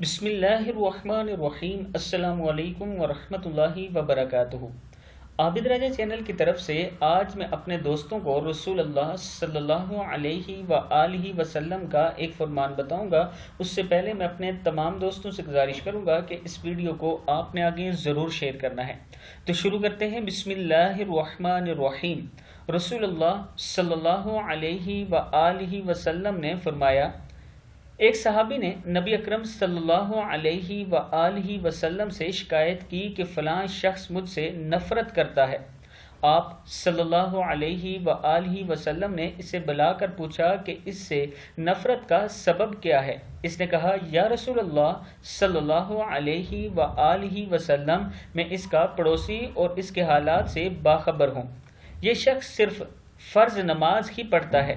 بسم اللہ الرحمن الرحیم۔ السلام علیکم ورحمۃ اللہ وبرکاتہ۔ عابد راجہ چینل کی طرف سے آج میں اپنے دوستوں کو رسول اللہ صلی اللہ علیہ وآلہ وسلم کا ایک فرمان بتاؤں گا۔ اس سے پہلے میں اپنے تمام دوستوں سے گزارش کروں گا کہ اس ویڈیو کو آپ نے آگے ضرور شیئر کرنا ہے۔ تو شروع کرتے ہیں۔ بسم اللہ الرحمن الرحیم۔ رسول اللہ صلی اللہ علیہ وآلہ وسلم نے فرمایا، ایک صحابی نے نبی اکرم صلی اللہ علیہ وآلہ وسلم سے شکایت کی کہ فلاں شخص مجھ سے نفرت کرتا ہے۔ آپ صلی اللہ علیہ وآلہ وسلم نے اسے بلا کر پوچھا کہ اس سے نفرت کا سبب کیا ہے۔ اس نے کہا، یا رسول اللہ صلی اللہ علیہ وآلہ وسلم، میں اس کا پڑوسی اور اس کے حالات سے باخبر ہوں۔ یہ شخص صرف فرض نماز ہی پڑھتا ہے،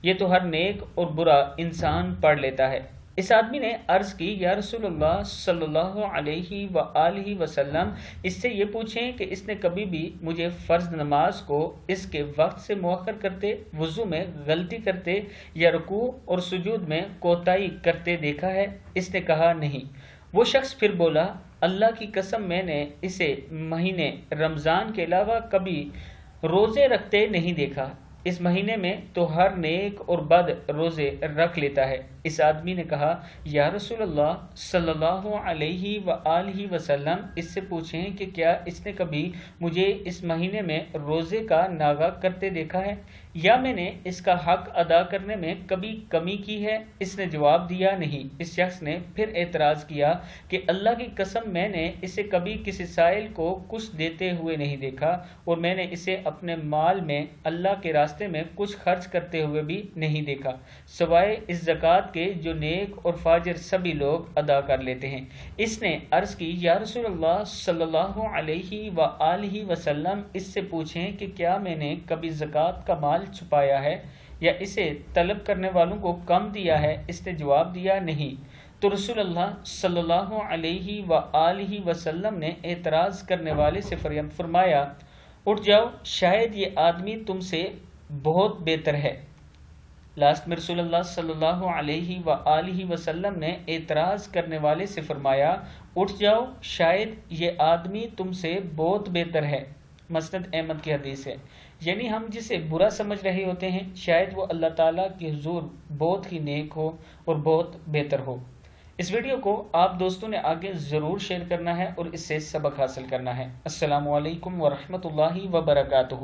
یہ تو ہر نیک اور برا انسان پڑھ لیتا ہے۔ اس آدمی نے عرض کی، یا رسول اللہ صلی اللہ علیہ وآلہ وسلم، اس سے یہ پوچھیں کہ اس نے کبھی بھی مجھے فرض نماز کو اس کے وقت سے مؤخر کرتے، وضو میں غلطی کرتے یا رکوع اور سجود میں کوتاہی کرتے دیکھا ہے؟ اس نے کہا، نہیں۔ وہ شخص پھر بولا، اللہ کی قسم، میں نے اسے مہینے رمضان کے علاوہ کبھی روزے رکھتے نہیں دیکھا۔ اس مہینے میں تو ہر نیک اور بد روزے رکھ لیتا ہے۔ اس آدمی نے کہا، یا رسول اللہ صلی اللہ علیہ وآلہ وسلم، اس سے پوچھیں کہ کیا اس نے کبھی مجھے اس مہینے میں روزے کا ناغہ کرتے دیکھا ہے، یا میں نے اس کا حق ادا کرنے میں کبھی کمی کی ہے؟ اس نے جواب دیا، نہیں۔ اس شخص نے پھر اعتراض کیا کہ اللہ کی قسم، میں نے اسے کبھی کسی سائل کو کچھ دیتے ہوئے نہیں دیکھا، اور میں نے اسے اپنے مال میں اللہ کے راستے میں کچھ خرچ کرتے ہوئے بھی نہیں دیکھا، سوائے اس زکوٰۃ کے جو نیک اور فاجر سبھی لوگ ادا کر لیتے ہیں۔ اس نے عرض کی، یا رسول اللہ صلی اللہ علیہ وآلہ وسلم، اس سے پوچھیں کہ کیا میں نے کبھی زکوٰۃ کا مال چھپایا ہے یا اسے طلب کرنے والوں کو کم دیا ہے؟ اس نے جواب دیا، نہیں۔ تو رسول اللہ صلی اللہ علیہ وآلہ وسلم نے اعتراض کرنے والے سے فرمایا، اٹھ جاؤ، شاید یہ آدمی تم سے بہت بہتر ہے۔ لاسٹ میں رسول اللہ صلی اللہ علیہ وآلہ وسلم نے اعتراض کرنے والے سے فرمایا، اٹھ جاؤ، شاید یہ آدمی تم سے بہت بہتر ہے۔ مسند احمد کی حدیث ہے۔ یعنی ہم جسے برا سمجھ رہے ہوتے ہیں، شاید وہ اللہ تعالیٰ کے حضور بہت ہی نیک ہو اور بہت بہتر ہو۔ اس ویڈیو کو آپ دوستوں نے آگے ضرور شیئر کرنا ہے اور اس سے سبق حاصل کرنا ہے۔ السلام علیکم ورحمۃ اللہ وبرکاتہ۔